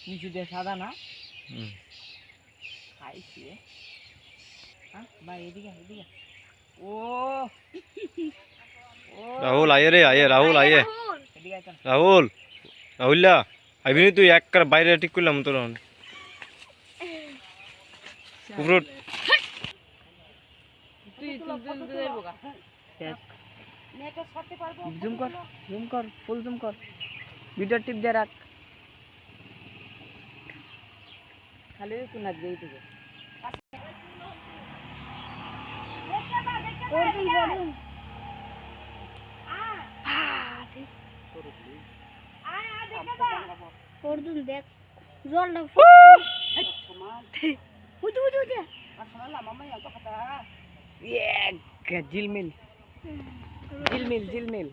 নিচু দিয়ে সাদা না খাইছি হ্যাঁ ভাই এদিকে এদিকে ও রাহুল আয়ে রে আয়ে রাহুল আয়ে এদিকে আইতাম রাহুল রাহুল্লা আইবিনি তুই এক বাইরে ঠিক করলাম তোর উপর তুই যাইবো গা নেটে ছাড়তে পারবো জুম কর ফুল জুম কর ভিডিও টিপ দিয়ে রাখ খালি কোন না দেই দিবে করদুন দেখ জলটা উঠু উঠু উঠু আসলে মামা এত কথা জিলমিল জিলমিল জিলমিল